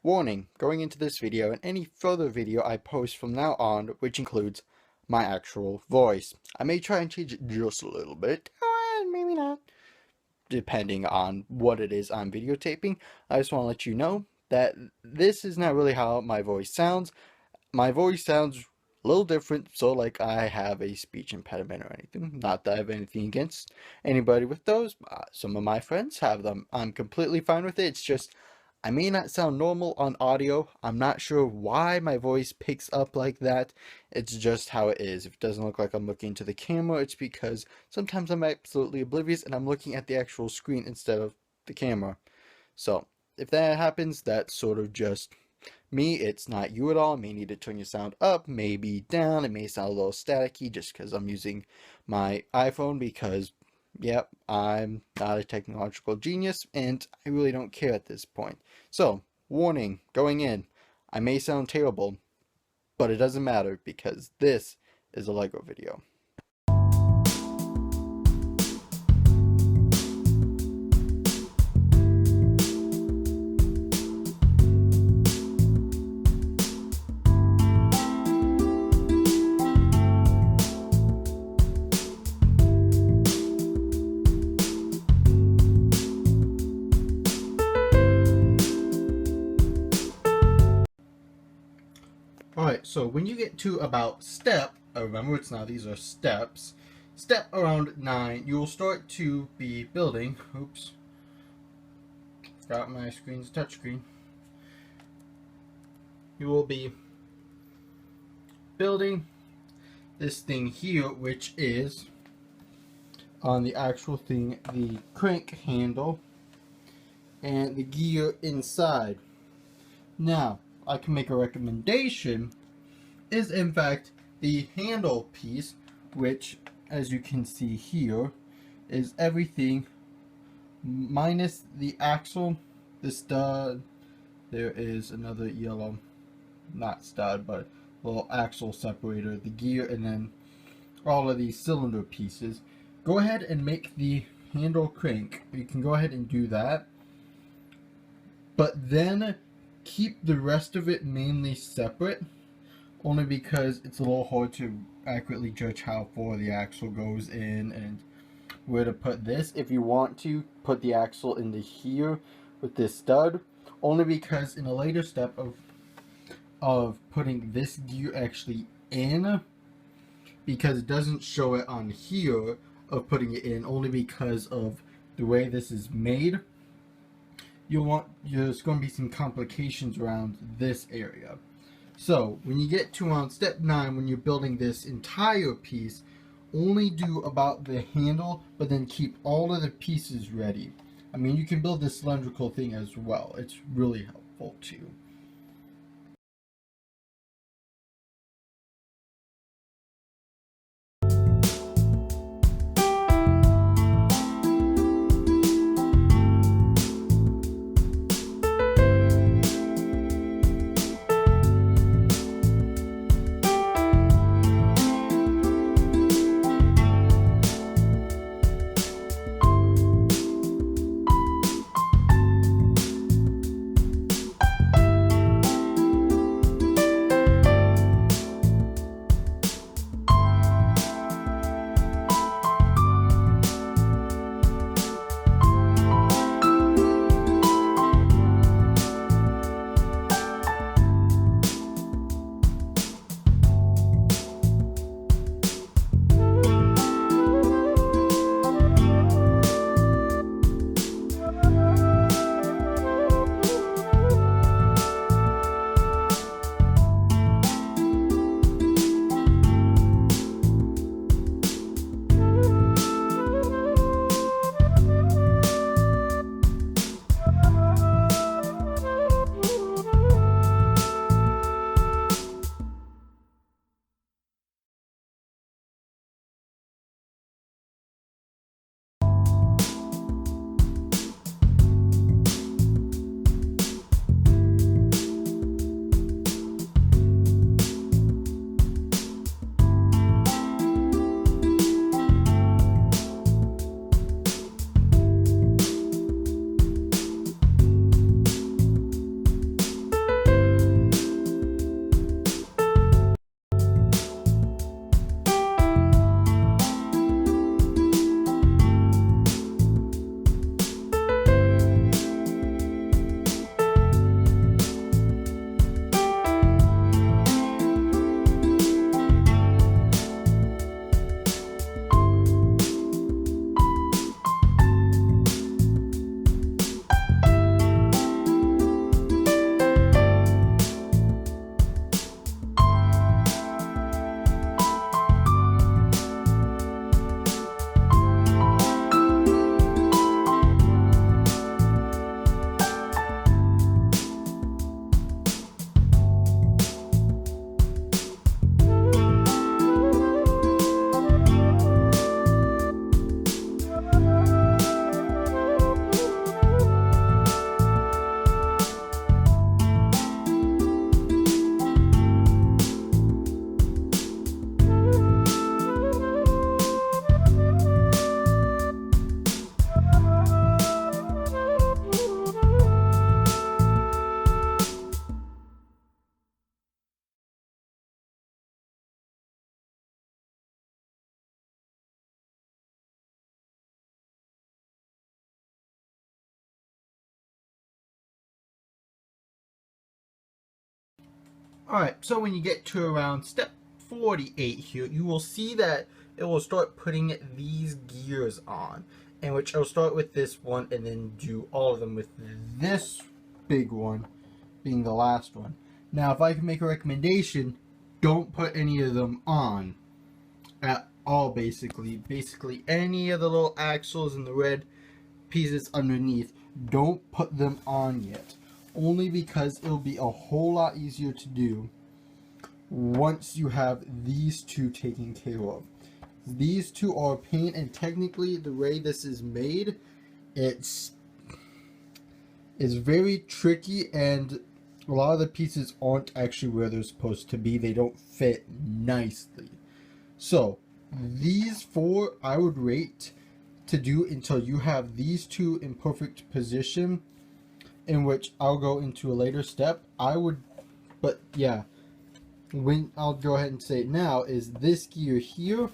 Warning, going into this video and any further video I post from now on, which includes my actual voice. I may try and change it just a little bit, or maybe not, depending on what it is I'm videotaping. I just want to let you know that this is not really how my voice sounds. My voice sounds a little different, so like I have a speech impediment or anything. Not that I have anything against anybody with those. Some of my friends have them. I'm completely fine with it. It's just I may not sound normal on audio. I'm not sure why my voice picks up like that. It's just how it is. If it doesn't look like I'm looking into the camera, it's because sometimes I'm absolutely oblivious and I'm looking at the actual screen instead of the camera. So if that happens, that's sort of just me. It's not you at all. I may need to turn your sound up, maybe down. It may sound a little staticky just because I'm using my iPhone because, yep, I'm not a technological genius and I really don't care at this point. So, warning, going in, I may sound terrible, but it doesn't matter because this is a Lego video. Alright, so when you get to about remember it's now these are steps, step around 9, you will start to be building, oops, forgot my screen's a touchscreen, you will be building this thing here, which is on the actual thing, the crank handle and the gear inside. Now, I can make a recommendation is in fact the handle piece, which as you can see here is everything minus the axle, the stud, there is another yellow, not stud, but little axle separator, the gear, and then all of these cylinder pieces. Go ahead and make the handle crank. You can go ahead and do that, but then keep the rest of it mainly separate, only because it's a little hard to accurately judge how far the axle goes in and where to put this. If you want to put the axle into here with this stud, only because in a later step of putting this gear actually in, because it doesn't show it on here of putting it in, only because of the way this is made, there's going to be some complications around this area. So when you get to on step 9, when you're building this entire piece, only do about the handle, but then keep all of the pieces ready. I mean, you can build this cylindrical thing as well. It's really helpful too. Alright, so when you get to around step 48 here, you will see that it will start putting these gears on. In which I'll start with this one and then do all of them with this big one being the last one. Now, if I can make a recommendation, don't put any of them on at all, basically. Basically, any of the little axles and the red pieces underneath, don't put them on yet. Only because it'll be a whole lot easier to do once you have these two taken care of. These two are a pain, and technically the way this is made, it's very tricky, and a lot of the pieces aren't actually where they're supposed to be. They don't fit nicely. So these four I would rate to do until you have these two in perfect position, in which I'll go into a later step. But yeah, when I'll go ahead and say it now, is this gear here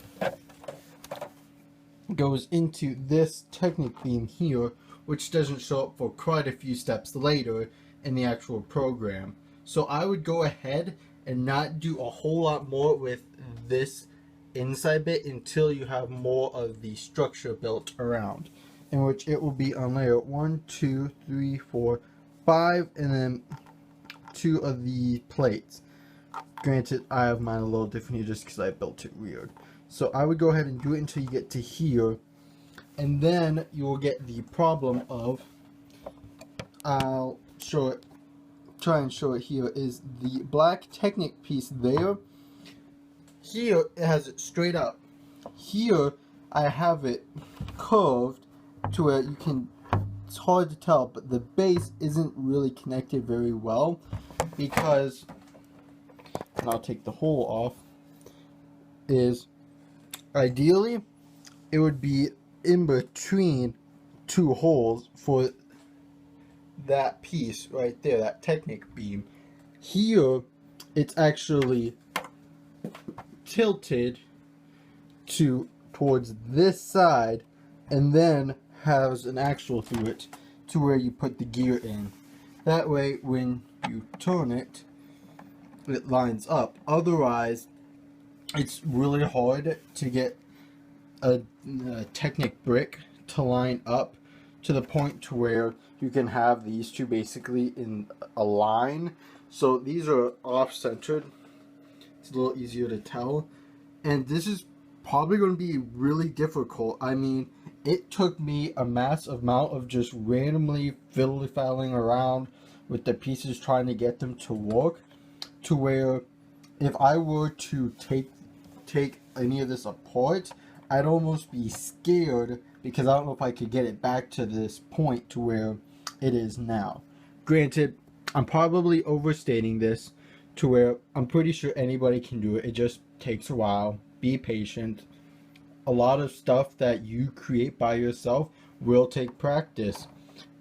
goes into this Technic beam here, which doesn't show up for quite a few steps later in the actual program. So I would go ahead and not do a whole lot more with this inside bit until you have more of the structure built around, in which it will be on layer 1, 2, 3, 4, 5, and then 2 of the plates. Granted, I have mine a little different here just because I built it weird. So I would go ahead and do it until you get to here, and then you will get the problem of, I'll show it, try and show it here, is the black Technic piece there. Here it has it straight up. Here I have it curved to where you can, it's hard to tell, but the base isn't really connected very well because, and I'll take the hole off, is ideally it would be in between two holes for that piece right there, that Technic beam. Here it's actually tilted towards this side, and then has an axle through it to where you put the gear in. That way when you turn it, it lines up. Otherwise it's really hard to get a Technic brick to line up to the point to where you can have these two basically in a line. So these are off-centered. It's a little easier to tell, and this is probably going to be really difficult. I mean, it took me a massive amount of just randomly fiddly-faddling around with the pieces trying to get them to work, to where if I were to take any of this apart, I'd almost be scared because I don't know if I could get it back to this point to where it is now. Granted, I'm probably overstating this to where I'm pretty sure anybody can do it. It just takes a while. Be patient. A lot of stuff that you create by yourself will take practice,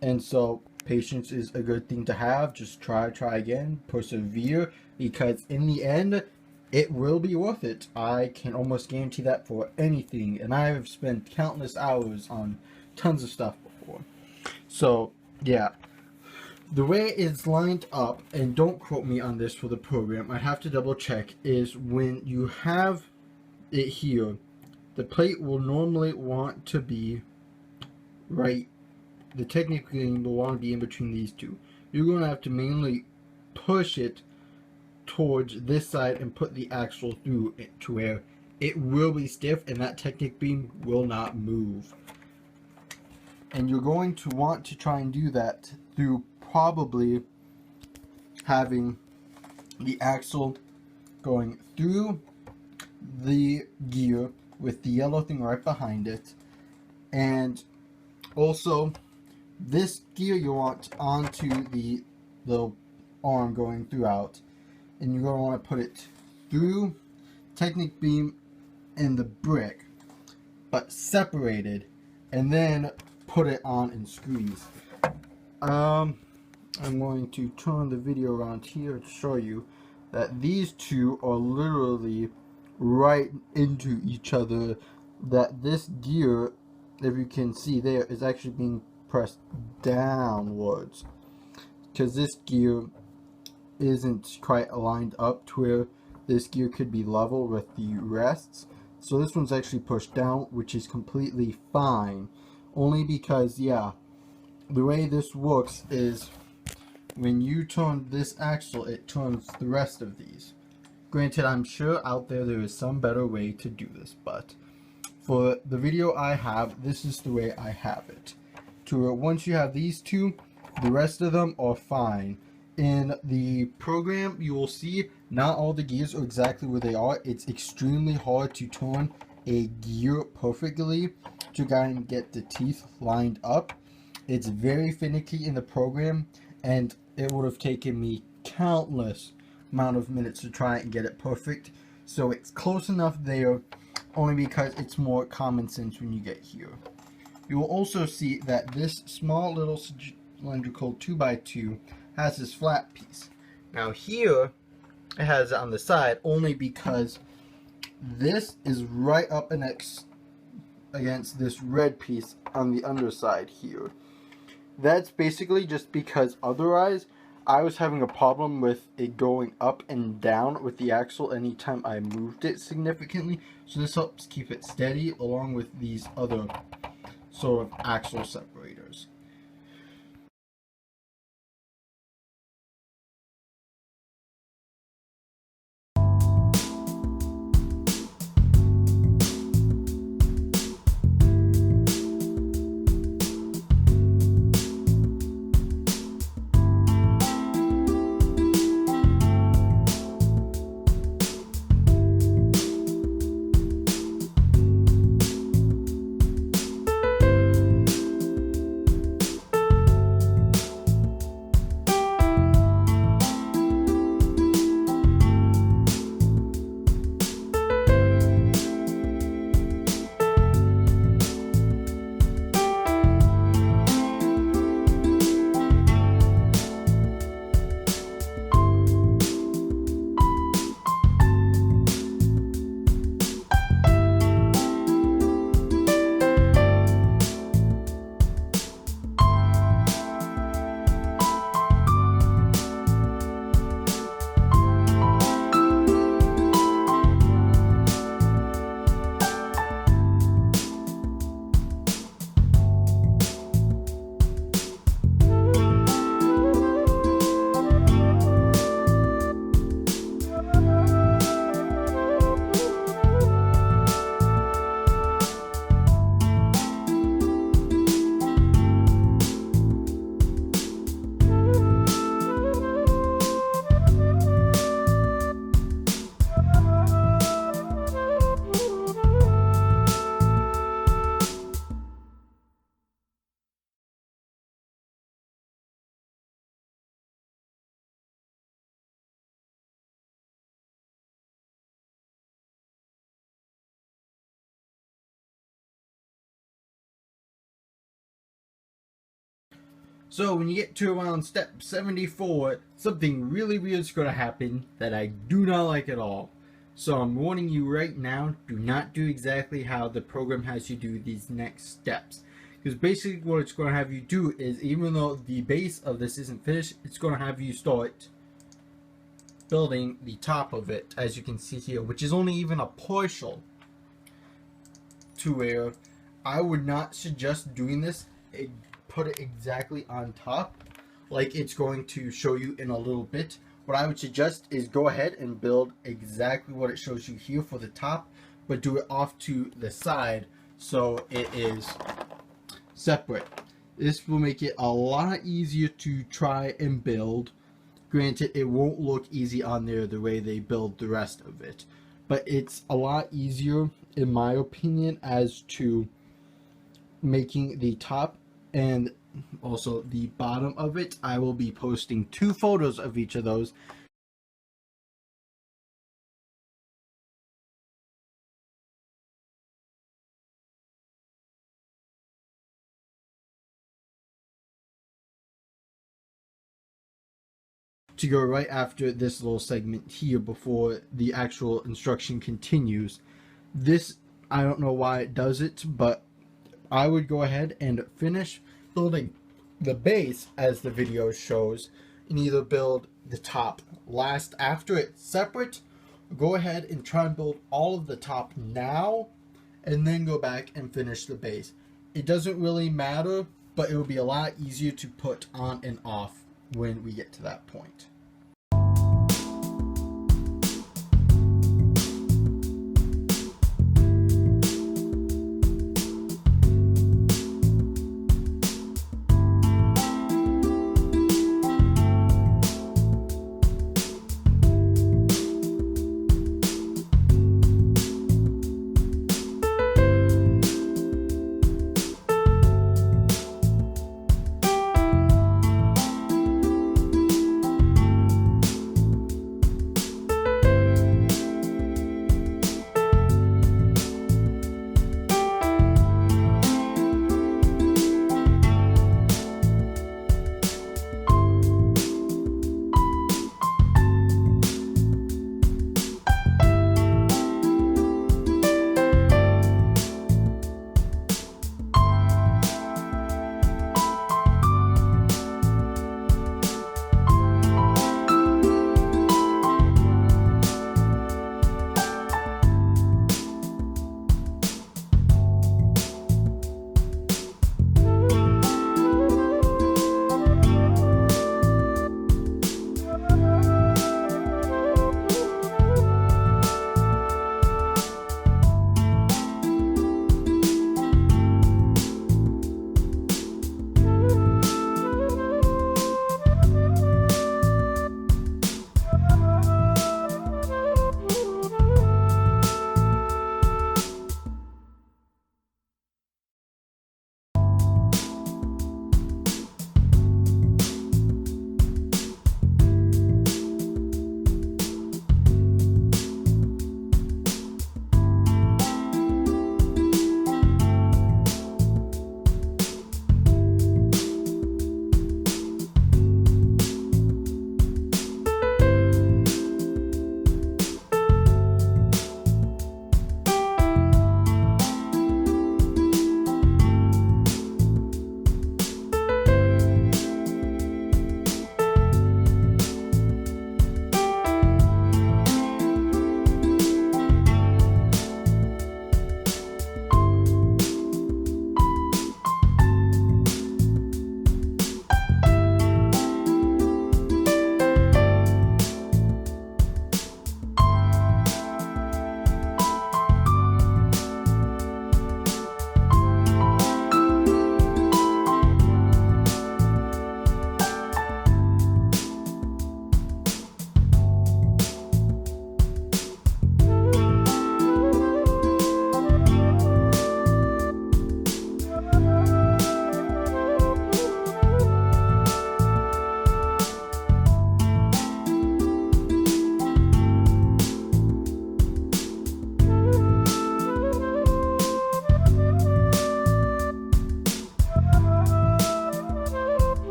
and so patience is a good thing to have. Just try again, persevere, because in the end it will be worth it. I can almost guarantee that for anything, and I have spent countless hours on tons of stuff before. So yeah, the way it's lined up, and don't quote me on this for the program, I have to double check, is when you have it here, the plate will normally want to be right, the Technic thing will want to be in between these two. You're going to have to mainly push it towards this side and put the axle through it to where it will be stiff and that Technic beam will not move. And you're going to want to try and do that through probably having the axle going through the gear with the yellow thing right behind it, and also this gear you want onto the arm going throughout, and you're going to want to put it through Technic beam and the brick, but separated, and then put it on and squeeze. I'm going to turn the video around here to show you that these two are literally right into each other, that this gear, if you can see there, is actually being pressed downwards, because this gear isn't quite aligned up to where this gear could be level with the rests. So this one's actually pushed down, which is completely fine. Only because, yeah, the way this works is when you turn this axle, it turns the rest of these. Granted, I'm sure out there is some better way to do this, but for the video I have, this is the way I have it. To once you have these two, the rest of them are fine. In the program, you will see not all the gears are exactly where they are. It's extremely hard to turn a gear perfectly to kind of get the teeth lined up. It's very finicky in the program, and it would have taken me countless amount of minutes to try and get it perfect. So it's close enough there, only because it's more common sense when you get here. You will also see that this small little cylindrical 2x2 has this flat piece. Now here, it has it on the side only because this is right up against this red piece on the underside here. That's basically just because otherwise I was having a problem with it going up and down with the axle anytime I moved it significantly. So this helps keep it steady along with these other sort of axle separators. So when you get to around step 74, something really weird is going to happen that I do not like at all. So I'm warning you right now, do not do exactly how the program has you do these next steps. Because basically what it's going to have you do is, even though the base of this isn't finished, it's going to have you start building the top of it, as you can see here, which is only even a partial to where I would not suggest doing this. Put it exactly on top like it's going to show you in a little bit. What I would suggest is go ahead and build exactly what it shows you here for the top, but do it off to the side so it is separate. This will make it a lot easier to try and build. Granted, it won't look easy on there the way they build the rest of it, but it's a lot easier in my opinion as to making the top and also the bottom of it. I will be posting 2 photos of each of those. To go right after this little segment here before the actual instruction continues. This, I don't know why it does it, but I would go ahead and finish building the base as the video shows and either build the top last after it's separate, or go ahead and try and build all of the top now, and then go back and finish the base. It doesn't really matter, but it will be a lot easier to put on and off when we get to that point.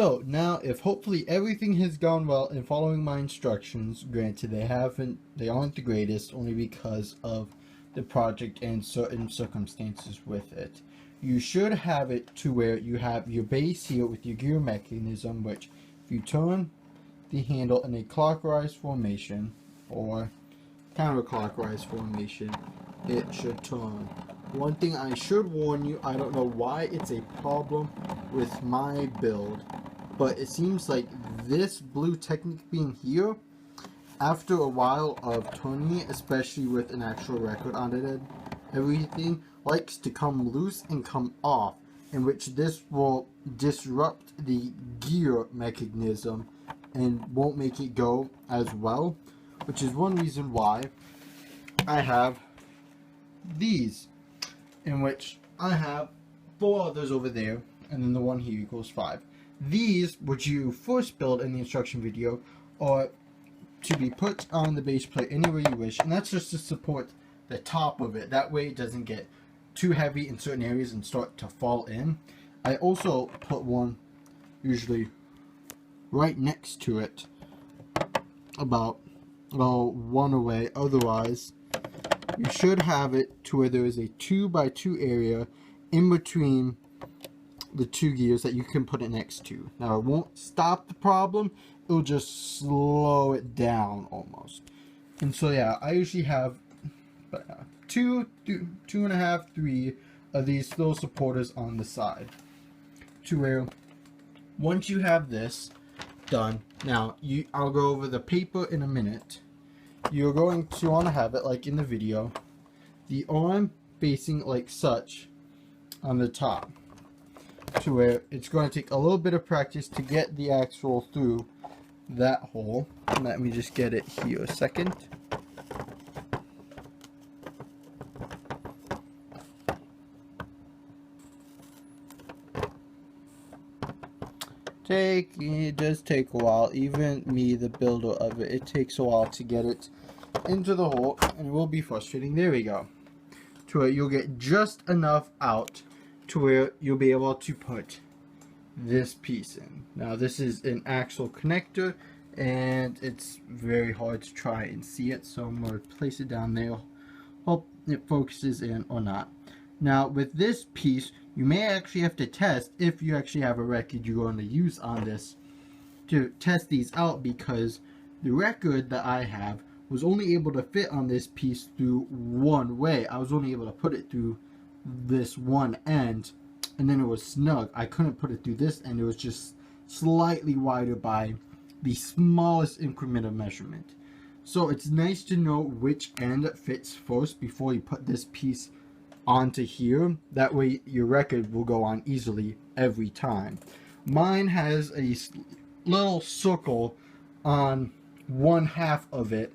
So now, if hopefully everything has gone well in following my instructions, granted they aren't the greatest, only because of the project and certain circumstances with it, you should have it to where you have your base here with your gear mechanism, which if you turn the handle in a clockwise formation or counterclockwise formation, it should turn. One thing I should warn you, I don't know why it's a problem with my build, but it seems like this blue technique being here, after a while of turning it, especially with an actual record on it, everything likes to come loose and come off, in which this will disrupt the gear mechanism and won't make it go as well, which is one reason why I have these, in which I have 4 others over there, and then the one here equals 5. These, which you first build in the instruction video, are to be put on the base plate anywhere you wish, and that's just to support the top of it. That way it doesn't get too heavy in certain areas and start to fall in. I also put one usually right next to it, about one away. Otherwise, you should have it to where there is a 2x2 area in between the 2 gears that you can put it next to. Now, it won't stop the problem, it'll just slow it down almost. And so yeah, I usually have 2.5, 3 of these little supporters on the side, to where once you have this done, now I'll go over the paper in a minute. You're going to want to have it, like in the video, the arm facing like such on the top, to where it's going to take a little bit of practice to get the axle through that hole. Let me just get it here a second. It does take a while. Even me, the builder of it, it takes a while to get it into the hole, and it will be frustrating. There we go. To where you'll get just enough out to where you'll be able to put this piece in. Now this is an axle connector, and it's very hard to try and see it, so I'm going to place it down there. Hope it focuses in or not. Now with this piece, you may actually have to test if you actually have a record you're going to use on this to test these out, because the record that I have was only able to fit on this piece through one way. I was only able to put it through this one end, and then it was snug. I couldn't put it through this end. It was just slightly wider by the smallest increment of measurement. So it's nice to know which end fits first before you put this piece onto here. That way your record will go on easily every time. Mine has a little circle on one half of it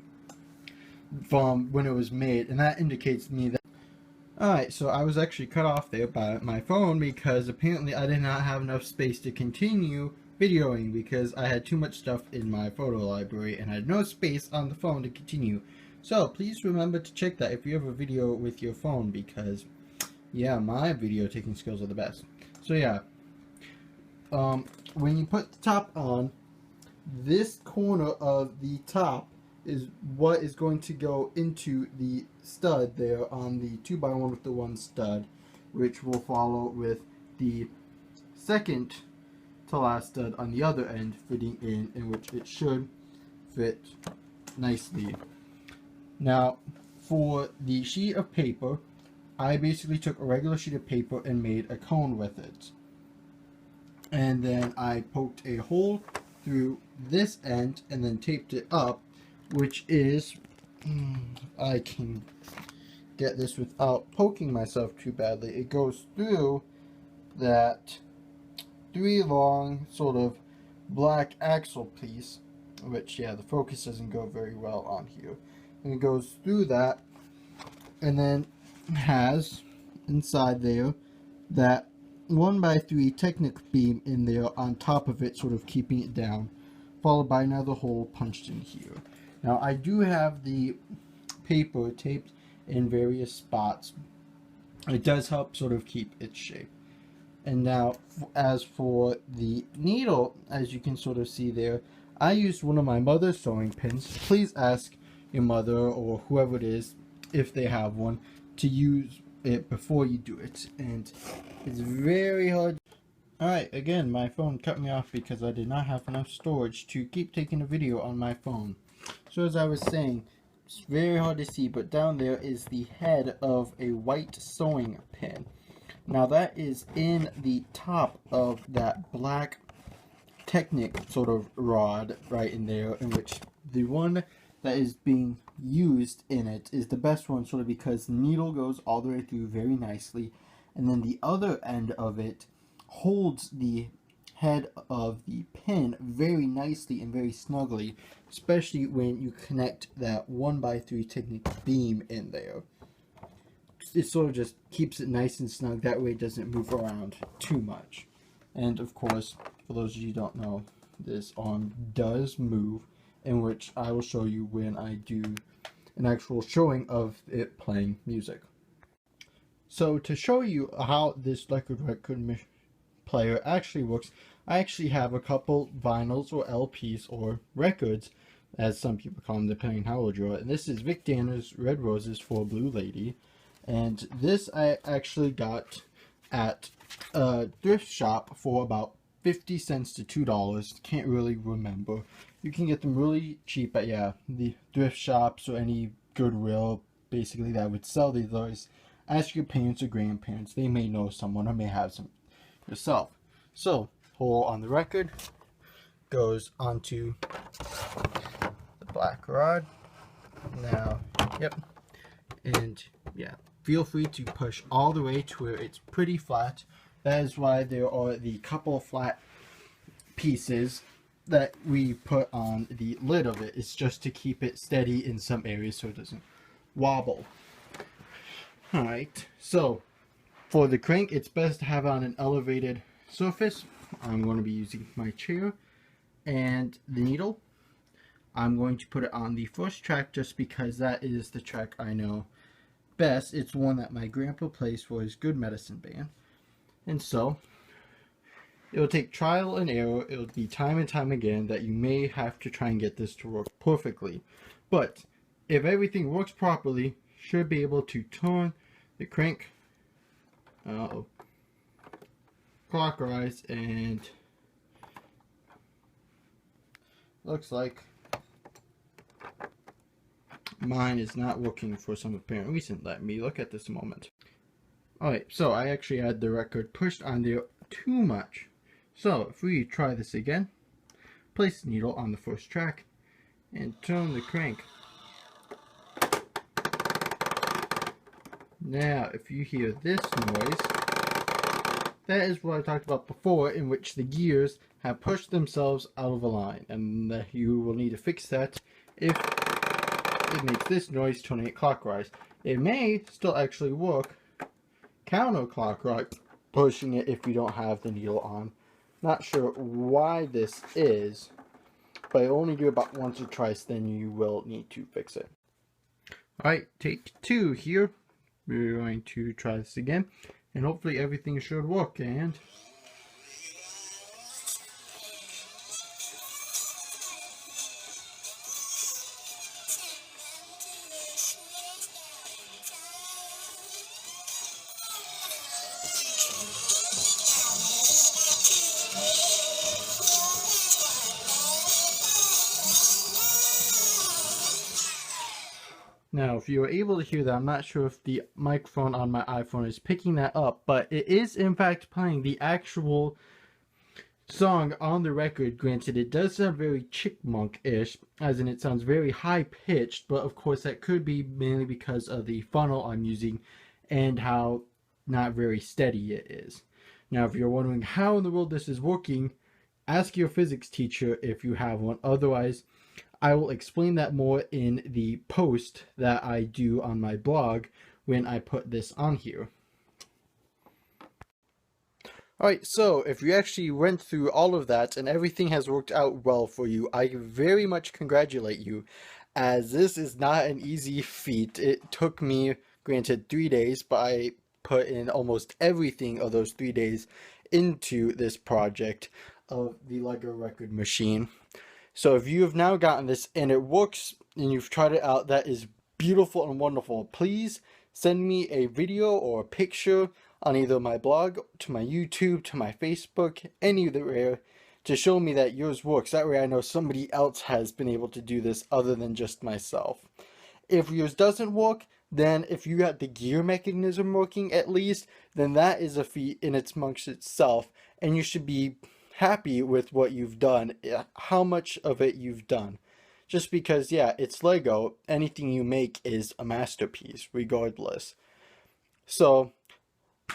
from when it was made, and that indicates to me that alright, so I was actually cut off there by my phone because apparently I did not have enough space to continue videoing because I had too much stuff in my photo library and had no space on the phone to continue. So please remember to check that if you have a video with your phone, because yeah, my video taking skills are the best. So yeah, when you put the top on, this corner of the top is what is going to go into the stud there on the 2x1 with the 1 stud, which will follow with the second to last stud on the other end fitting in which it should fit nicely. Now for the sheet of paper, I basically took a regular sheet of paper and made a cone with it, and then I poked a hole through this end and then taped it up, which is, I can get this without poking myself too badly. It goes through that 3 long sort of black axle piece, which yeah, the focus doesn't go very well on here. And it goes through that, and then has inside there that 1x3 Technic beam in there on top of it, sort of keeping it down, followed by another hole punched in here. Now I do have the paper taped in various spots. It does help sort of keep its shape. And now, as for the needle, as you can sort of see there, I used one of my mother's sewing pins. Please ask your mother or whoever it is, if they have one, to use it before you do it. And it's very hard. Alright, again, my phone cut me off because I did not have enough storage to keep taking a video on my phone. So as I was saying, it's very hard to see, but down there is the head of a white sewing pin. Now that is in the top of that black Technic sort of rod right in there, in which the one that is being used in it is the best one, sort of because the needle goes all the way through very nicely, and then the other end of it holds the head of the pin very nicely and very snugly, especially when you connect that 1x3 Technic beam in there. It sort of just keeps it nice and snug, that way it doesn't move around too much. And of course, for those of you who don't know, this arm does move, in which I will show you when I do an actual showing of it playing music. So to show you how this record player actually works, I actually have a couple vinyls or LPs or records, as some people call them depending on how old you are. And this is Vic Danner's Red Roses for a Blue Lady. And this I actually got at a thrift shop for about 50 cents to $2. Can't really remember. You can get them really cheap at, the thrift shops or any Goodwill, basically, that would sell these. Ask your parents or grandparents. They may know someone or may have some yourself. So, hole on the record goes onto the black rod. Now, and feel free to push all the way to where it's pretty flat. That is why there are the couple flat pieces that we put on the lid of it. It's just to keep it steady in some areas so it doesn't wobble. Alright, so for the crank, it's best to have it on an elevated surface. I'm going to be using my chair, and the needle, I'm going to put it on the first track just because that is the track I know best. It's one that my grandpa plays for his Good Medicine band. And so, it'll take trial and error. It'll be time and time again that you may have to try and get this to work perfectly. But, if everything works properly, you should be able to turn the crank clockwise, and looks like mine is not working for some apparent reason. Let me look at this a moment. Alright, so I actually had the record pushed on there too much. So if we try this again, place the needle on the first track and turn the crank. Now if you hear this noise, that is what I talked about before, in which the gears have pushed themselves out of a line, and you will need to fix that if it makes this noise turning it clockwise. It may still actually work counterclockwise, pushing it if you don't have the needle on. Not sure why this is, but I only do about once or twice, then you will need to fix it. Alright, take 2 here. We're going to try this again, and hopefully everything should work. And now, if you are able to hear that, I'm not sure if the microphone on my iPhone is picking that up, but it is in fact playing the actual song on the record. Granted, it does sound very chipmunk-ish, as in it sounds very high-pitched, but of course that could be mainly because of the funnel I'm using and how not very steady it is. Now, if you're wondering how in the world this is working, ask your physics teacher if you have one. Otherwise, I will explain that more in the post that I do on my blog when I put this on here. Alright, so if you actually went through all of that and everything has worked out well for you, I very much congratulate you, as this is not an easy feat. It took me, granted, 3 days, but I put in almost everything of those 3 days into this project of the Lego record machine. So if you have now gotten this and it works and you've tried it out, that is beautiful and wonderful. Please send me a video or a picture on either my blog, to my YouTube, to my Facebook, anywhere, to show me that yours works. That way I know somebody else has been able to do this other than just myself. If yours doesn't work, then if you got the gear mechanism working at least, then that is a feat in its amongst itself, and you should be happy with what you've done, how much of it you've done. Just because, yeah, it's Lego, anything you make is a masterpiece, regardless. So,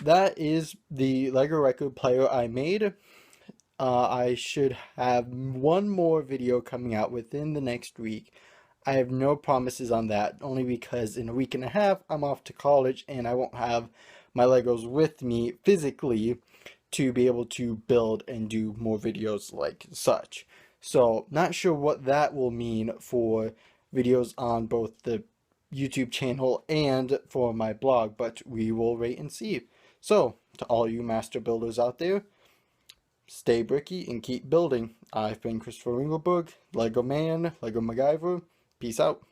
that is the Lego record player I made. I should have one more video coming out within the next week. I have no promises on that, only because in a week and a half I'm off to college and I won't have my Legos with me physically to be able to build and do more videos like such. So, not sure what that will mean for videos on both the YouTube channel and for my blog, but we will wait and see. So, to all you master builders out there, stay bricky and keep building. I've been Christopher Ringelberg, Lego Man, Lego MacGyver. Peace out.